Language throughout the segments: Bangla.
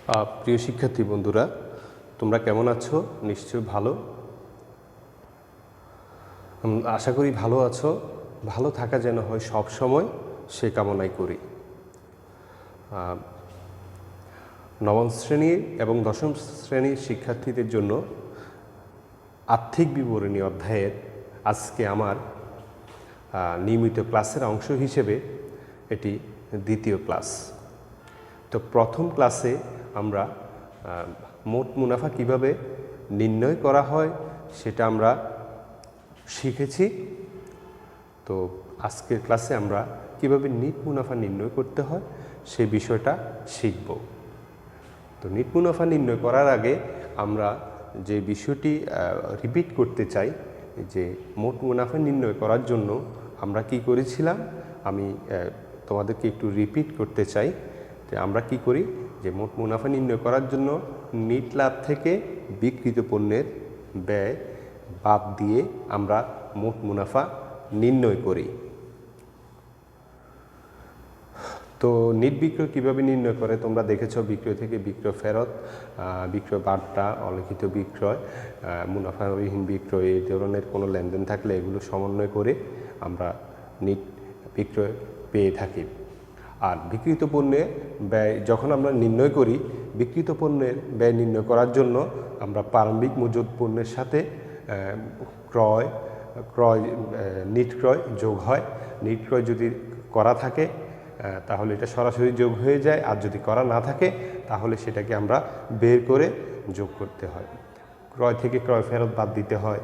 প্রিয় শিক্ষার্থী বন্ধুরা, তোমরা কেমন আছো? নিশ্চয়ই ভালো। আশা করি ভালো আছো। ভালো থাকা যেন হয় সব সময়, সে কামনাই করি। নবম শ্রেণী এবং দশম শ্রেণীর শিক্ষার্থীদের জন্য আর্থিক বিবরণী অধ্যায়ের আজকে আমার নিয়মিত ক্লাসের অংশ হিসেবে এটি দ্বিতীয় ক্লাস। তো প্রথম ক্লাসে আমরা মোট মুনাফা কিভাবে নির্ণয় করা হয় সেটা আমরা শিখেছি। তো আজকের ক্লাসে আমরা কিভাবে নিট মুনাফা নির্ণয় করতে হয় সেই বিষয়টা শিখব। তো নিট মুনাফা নির্ণয় করার আগে আমরা যে বিষয়টি রিপিট করতে চাই, যে মোট মুনাফা নির্ণয় করার জন্য আমরা কি করেছিলাম, আমি তোমাদেরকে একটু রিপিট করতে চাই যে আমরা কি করি। যে মোট মুনাফা নির্ণয় করার জন্য নিট লাভ থেকে বিক্রিত পণ্যের ব্যয় বাদ দিয়ে আমরা মোট মুনাফা নির্ণয় করি। তো নিট বিক্রয় কীভাবে নির্ণয় করে তোমরা দেখেছো। বিক্রয় থেকে বিক্রয় ফেরত, বিক্রয় বার্তা, অলিখিত বিক্রয়, মুনাফাবিহীন বিক্রয়, এই ধরনের কোনো লেনদেন থাকলে এগুলো সমন্বয় করে আমরা নিট বিক্রয় পেয়ে থাকি। আর বিক্রিত পণ্যে ব্যয় যখন আমরা নির্ণয় করি, বিক্রিত পণ্যের ব্যয় নির্ণয় করার জন্য আমরা প্রারম্ভিক মজুদ পণ্যের সাথে নিট ক্রয় যোগ হয়। নিট ক্রয় যদি করা থাকে তাহলে এটা সরাসরি যোগ হয়ে যায়, আর যদি করা না থাকে তাহলে সেটাকে আমরা বের করে যোগ করতে হয়। ক্রয় থেকে ক্রয় ফেরত বাদ দিতে হয়,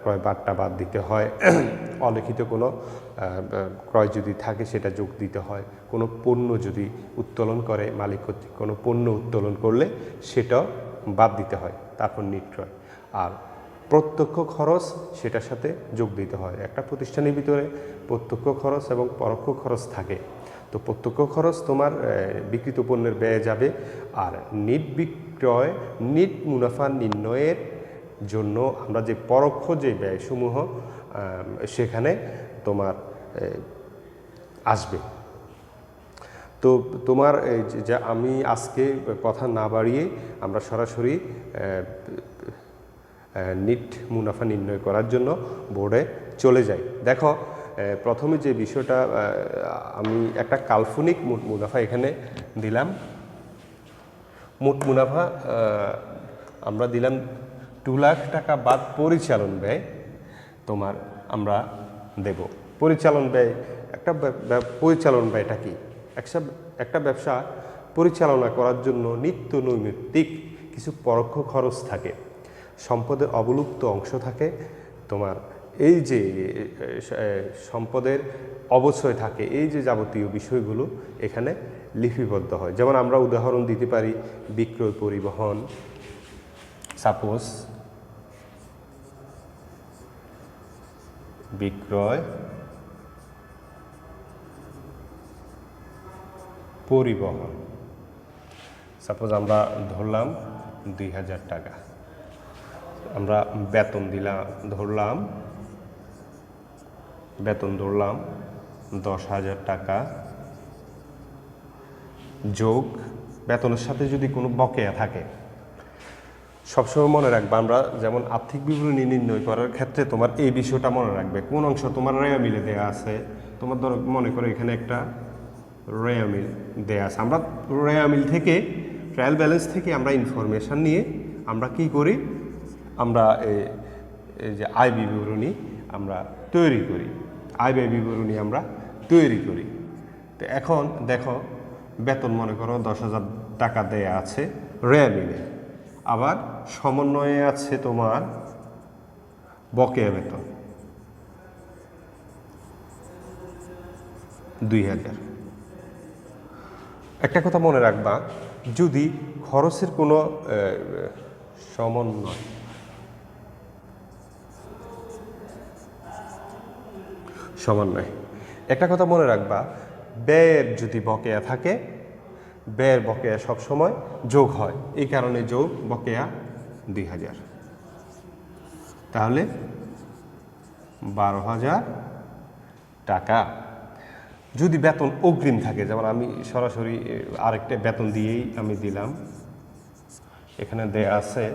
ক্রয় বার্তা বাদ দিতে হয়, অলিখিত কোনো ক্রয় যদি থাকে সেটা যোগ দিতে হয়, কোনো পণ্য যদি উত্তোলন করে মালিক কর্তৃক কোনো পণ্য উত্তোলন করলে সেটাও বাদ দিতে হয়, তারপর নিট ক্রয়। আর প্রত্যক্ষ খরচ সেটার সাথে যোগ দিতে হয়। একটা প্রতিষ্ঠানের ভিতরে প্রত্যক্ষ খরচ এবং পরোক্ষ খরচ থাকে। তো প্রত্যক্ষ খরচ তোমার বিক্রিত পণ্যের ব্যয়ে যাবে। আর নিট মুনাফা নির্ণয়ের জন্য আমরা যে পরোক্ষ যে ব্যয়সমূহ সেখানে তোমার আসবে। তো তোমার যা আমি আজকে কথা না বাড়িয়ে আমরা সরাসরি নিট মুনাফা নির্ণয় করার জন্য বোর্ডে চলে যাই। দেখো, প্রথমে যে বিষয়টা আমি একটা কাল্পনিক মোট মুনাফা এখানে দিলাম। মোট মুনাফা আমরা দিলাম 2 লাখ টাকা বাদ পরিচালন ব্যয় তোমার আমরা দেব। পরিচালন ব্যয় পরিচালন ব্যয়টা কি? একটা ব্যবসা পরিচালনা করার জন্য নিত্য নৈমিত্তিক কিছু পরোক্ষ খরচ থাকে, সম্পদের অবলুপ্ত অংশ থাকে, তোমার এই যে সম্পদের অবচয় থাকে, এই যে যাবতীয় বিষয়গুলো এখানে লিপিবদ্ধ হয়। যেমন আমরা উদাহরণ দিতে পারি বিক্রয় পরিবহন। সাপোজ বিক্রয় পরিবহন, সাপোজ আমরা ধরলাম 2000 টাকা। আমরা বেতন ধরলাম 10,000 টাকা যোগ বেতনের সাথে যদি কোনো বকেয়া থাকে। সবসময় মনে রাখবে, আমরা যেমন আর্থিক বিবরণী নির্ণয় করার ক্ষেত্রে তোমার এই বিষয়টা মনে রাখবে। কোন অংশ তোমার রেয়া মিলে দেওয়া আছে, তোমার ধরো মনে করো এখানে একটা রেয়া মিল দেওয়া আছে। আমরা রেয়া মিল থেকে ট্রায়াল ব্যালেন্স থেকে আমরা ইনফরমেশান নিয়ে আমরা কি করি, আমরা এই যে আয় বিবরণী আমরা তৈরি করি, আয় ব্যয় বিবরণী আমরা তৈরি করি। তো এখন দেখো, বেতন মনে করো 10,000 টাকা দেয়া আছে রেয়া মিলে, আবার সমন্বয়ে আছে তোমার বকেয়া বেতন 2,000। একটা কথা মনে রাখবা, যদি খরচের কোনো সমন্বয়, একটা কথা মনে রাখবা, ব্যয়ের যদি বকেয়া থাকে, ব্যয়ের বকেয়া সবসময় যোগ হয়, এই কারণে যোগ বকেয়া 2,000, তাহলে 12,000 টাকা। যদি বেতন অগ্রিম থাকে, যেমন আমি সরাসরি আরেকটা বেতন দিয়েই আমি দিলাম, এখানে দেয়া আছে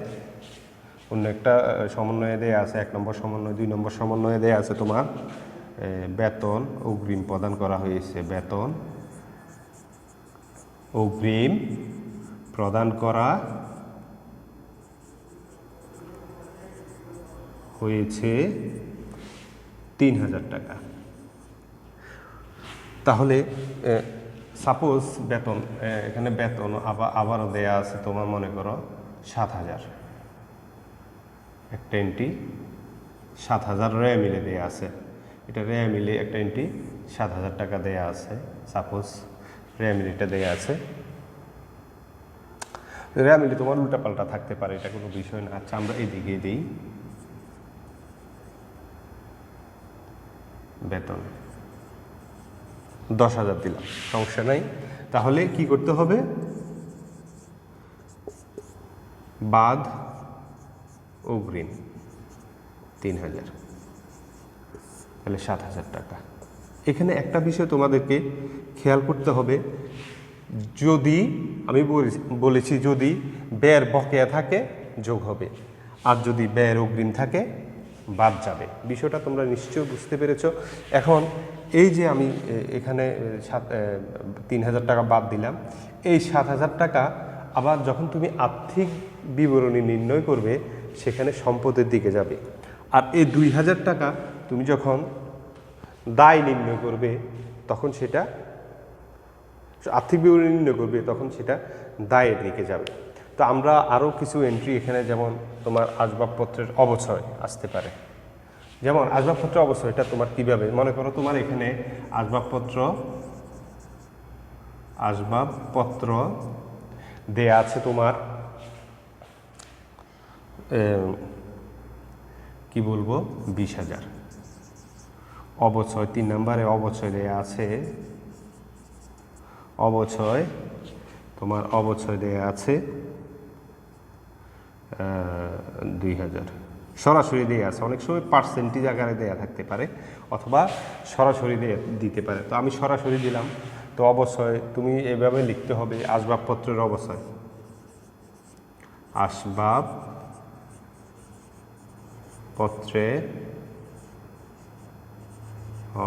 অন্য একটা সমন্বয়ে দেয়া আছে, 1 নম্বর সমন্বয়, 2 নম্বর সমন্বয়ে দেয়া আছে তোমার বেতন অগ্রিম প্রদান করা হয়েছে, বেতন অগ্রিম প্রদান করা হয়েছে 3000 টাকা। তাহলে সাপোজ বেতন এখানে বেতন আবারও দেয়া আছে তোমার, মনে করো 7000, একটা এন্ট্রি 7000 রে মিলে দেয়া আছে, এটা রে মিলে একটা এন্ট্রি 7000 টাকা দেয়া আছে, সাপোজ রে মিলিটা দেয়া আছে। রে মিলি তোমার উল্টাপাল্টা থাকতে পারে, এটা কোনো বিষয় না। আচ্ছা, আমরা এইদিকে দিই বেতন 10,000 দিলাম, সমস্যা নাই। তাহলে কি করতে হবে, বাদ অগ্রিম 3000, তাহলে 7000 টাকা। এখানে একটা বিষয় তোমাদেরকে খেয়াল করতে হবে, যদি আমি বলেছি যদি ব্যয়ের বকেয়া থাকে যোগ হবে, আর যদি ব্যয়ের অগ্রিম থাকে বাদ যাবে। বিষয়টা তোমরা নিশ্চয়ই বুঝতে পেরেছো। এখন এই যে আমি এখানে 3000 টাকা বাদ দিলাম, এই 7000 টাকা আবার যখন তুমি আর্থিক বিবরণী নির্ণয় করবে সেখানে সম্পদের দিকে যাবে। আর এই 2000 টাকা তুমি যখন দায় নির্ণয় করবে তখন সেটা আর্থিক বিবরণী নির্ণয় করবে, তখন সেটা দায়ের দিকে যাবে। তো আমরা আরও কিছু এন্ট্রি এখানে, যেমন তোমার আসবাবপত্রের অবচয় আসতে পারে। যেমন আসবাবপত্রের অবচয়টা তোমার কীভাবে, মনে করো তোমার এখানে আসবাবপত্র দেয়া আছে তোমার কি বলবো 20,000। অবচয় 3 নম্বরে অবচয় দেয়া আছে, অবচয় তোমার অবচয় দেয়া আছে 2000, সরাসরি দেয়া আছে। অনেক সময় পার্সেন্টেজ আকারে দেয়া থাকতে পারে অথবা সরাসরি দিতে পারে। তো আমি সরাসরি দিলাম। তো অবচয় তুমি এভাবে লিখতে হবে, আসবাবপত্রের অবচয়, আসবাবপত্রের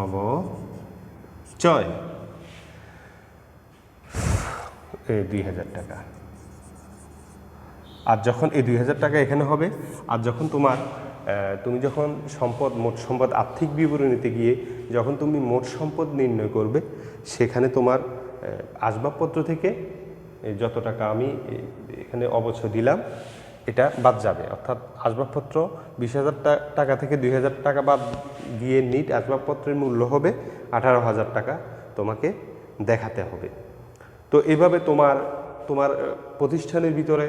অবচয় 2000 টাকা। আর যখন এই 2000 টাকা এখানে হবে, আর যখন তুমি যখন মোট সম্পদ আর্থিক বিবরণীতে গিয়ে যখন তুমি মোট সম্পদ নির্ণয় করবে, সেখানে তোমার আসবাবপত্র থেকে যত টাকা আমি এখানে অবচয় দিলাম এটা বাদ যাবে। অর্থাৎ আসবাবপত্র 20,000 টাকা থেকে 2000 টাকা বাদ দিয়ে নিট আসবাবপত্রের মূল্য হবে 18,000 টাকা তোমাকে দেখাতে হবে। তো এভাবে তোমার প্রতিষ্ঠানের ভিতরে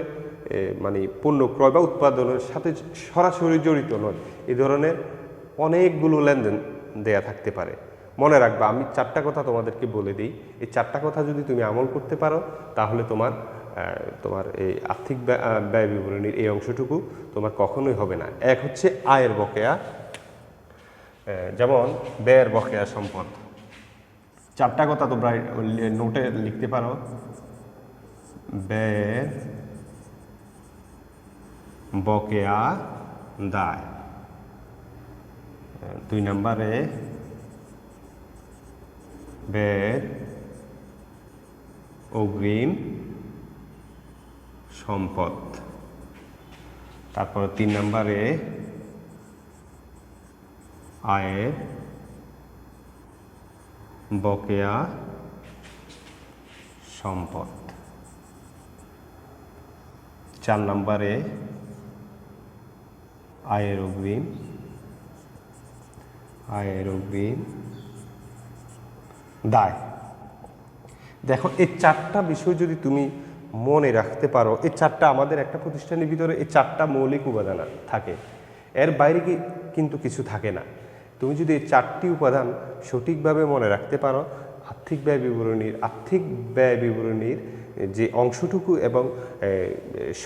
মানে পণ্য ক্রয় বা উৎপাদনের সাথে সরাসরি জড়িত নয় এই ধরনের অনেকগুলো লেনদেন দেয়া থাকতে পারে। মনে রাখবা, আমি 4টা কথা তোমাদেরকে বলে দিই, এই 4টা কথা যদি তুমি আমল করতে পারো তাহলে তোমার এই আর্থিক ব্যয় বিবরণীর এই অংশটুকু তোমার কখনোই হবে না। এক হচ্ছে আয়ের বকেয়া, যেমন ব্যয়ের বকেয়া সম্পদ। 4টা কথা তোমরা নোটে লিখতে পারো, ব্যয়ের বকেয়া দায়। 2 নম্বরে ব্যয়ের অগ্রিম সম্পদ। তারপর 3 নম্বরে আয়ের বকেয়া সম্পদ। 4 নম্বরে আয়ের অগ্রিম দায়। দেখো, এই 4টা বিষয় যদি তুমি মনে রাখতে পারো, এই 4টা আমাদের একটা প্রতিষ্ঠানের ভিতরে এই 4টা মৌলিক উপাদান থাকে, এর বাইরে কিন্তু কিছু থাকে না। তুমি যদি এই 4টি উপাদান সঠিকভাবে মনে রাখতে পারো, আর্থিক ব্যয় বিবরণীর যে অংশটুকু এবং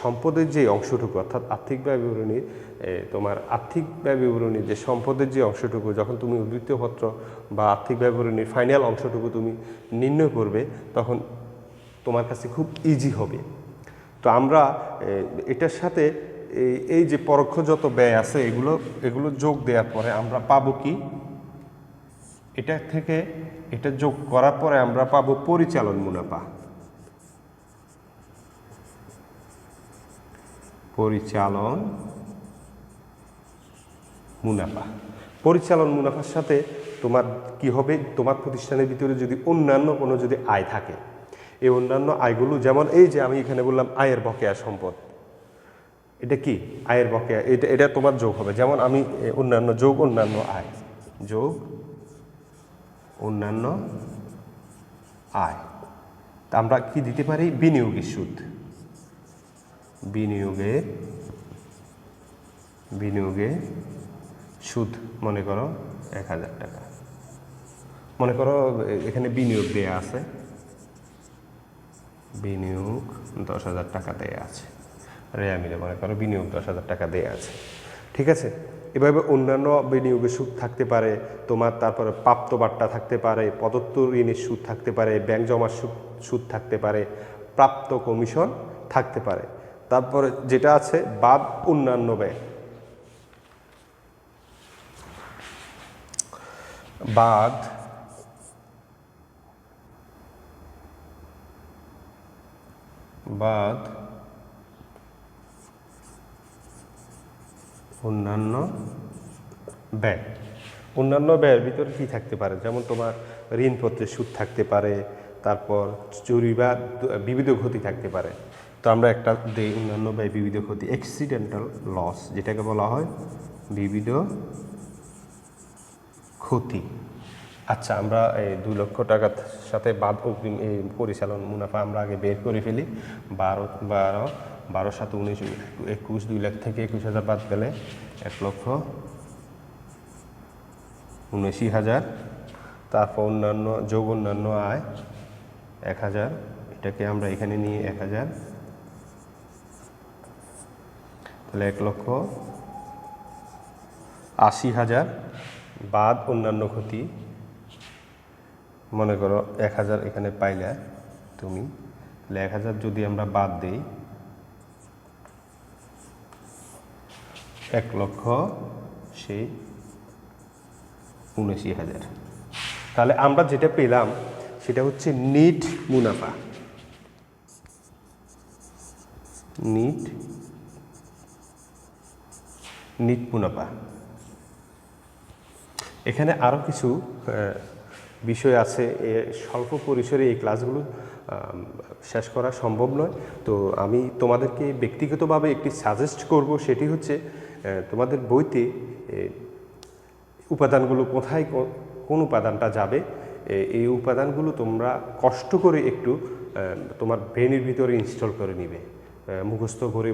সম্পদের যে অংশটুকু, অর্থাৎ আর্থিক ব্যয় বিবরণীর তোমার আর্থিক ব্যয় বিবরণীর যে সম্পদের যে অংশটুকু, যখন তুমি উদ্ধৃত্ত পত্র বা আর্থিক ব্যয় বিবরণীর ফাইনাল অংশটুকু তুমি নির্ণয় করবে, তখন তোমার কাছে খুব ইজি হবে। তো আমরা এটার সাথে এই যে পরোক্ষ যত ব্যয় আছে এগুলো যোগ দেওয়ার পরে আমরা পাবো কি, এটা থেকে এটা যোগ করার পরে আমরা পাবো পরিচালন মুনাফা। পরিচালন মুনাফার সাথে তোমার কি হবে, তোমার প্রতিষ্ঠানের ভিতরে যদি অন্যান্য কোনো যদি আয় থাকে, এই অন্যান্য আয়গুলো, যেমন এই যে আমি এখানে বললাম আয়ের বকেয়া সম্পদ, এটা কি আয়ের বকেয়া, এটা তোমার যোগ হবে। যেমন আমি অন্যান্য আয় যোগ অন্যান্য আয়, তা আমরা কি দিতে পারি, বিনিয়োগের সুদ, বিনিয়োগে সুদ মনে করো 1000 টাকা, মনে করো এখানে বিনিয়োগ দেয়া আছে, বিনিয়োগ 10,000 টাকা দেয়া আছে, রেয়া মিলে মনে করো বিনিয়োগ 10,000 টাকা দেয়া আছে, ঠিক আছে। এভাবে অন্যান্য বিনিয়োগের সুদ থাকতে পারে তোমার, তারপরে প্রাপ্ত বাট্টা থাকতে পারে, প্রদত্ত ঋণের সুদ থাকতে পারে, ব্যাংক জমার সুদ থাকতে পারে, প্রাপ্ত কমিশন থাকতে পারে। তারপরে যেটা আছে বাদ অন্যান্য ব্যয়, বাদ অন্যান্য ব্যয়। অন্যান্য ব্যয়ের ভিতরে কি থাকতে পারে, যেমন তোমার ঋণপত্রের সুদ থাকতে পারে, তারপর চুরি বা বিবিধ ক্ষতি থাকতে পারে। তো আমরা একটা দেই অন্যান্য ব্যয় বিবিধ ক্ষতি, অ্যাক্সিডেন্টাল লস যেটাকে বলা হয় বিবিধ ক্ষতি। আচ্ছা, আমরা এই 2 লক্ষ টাকার সাথে বাদ অগ্রিম এই পরিচালন মুনাফা আমরা আগে বের করে ফেলি। 12 7 19 21, 2 লাখ থেকে 21,000 বাদ গেলে 1,79,000। তারপর অন্যান্য যোগ অন্যান্য আয় 1000, এটাকে আমরা এখানে নিয়ে 1000, তাহলে 1,80,000 বাদ অন্যান্য ক্ষতি, মনে করো 1000 এখানে পাইলে তুমি, তাহলে 1000 যদি আমরা বাদ দিই 1,79,000, তাহলে আমরা যেটা পেলাম সেটা হচ্ছে নিট মুনাফা। নিট মুনাফা। এখানে আরও কিছু বিষয় আছে, স্বল্প পরিসরে এই ক্লাসগুলো শেষ করা সম্ভব নয়। তো আমি তোমাদেরকে ব্যক্তিগতভাবে একটি সাজেস্ট করব, সেটি হচ্ছে তোমাদের বইতে উপাদানগুলো কোথায় কোন উপাদানটা যাবে, এই উপাদানগুলো তোমরা কষ্ট করে একটু তোমার ব্রেনের ভিতরে ইনস্টল করে নিবে, মুখস্থ করে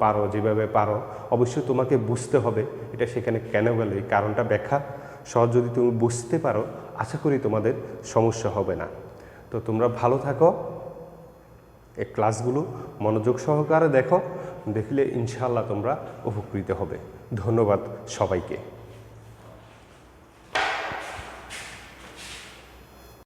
পারো যেভাবে পারো, অবশ্যই তোমাকে বুঝতে হবে এটা সেখানে কেন গেল, এই কারণটা ব্যাখ্যা সহজ যদি তুমি বুঝতে পারো, আশা করি তোমাদের সমস্যা হবে না। তো তোমরা ভালো থাকো, এই ক্লাসগুলো মনোযোগ সহকারে দেখো, দেখলে ইনশাআল্লাহ তোমরা উপকৃত হবে। ধন্যবাদ সবাইকে।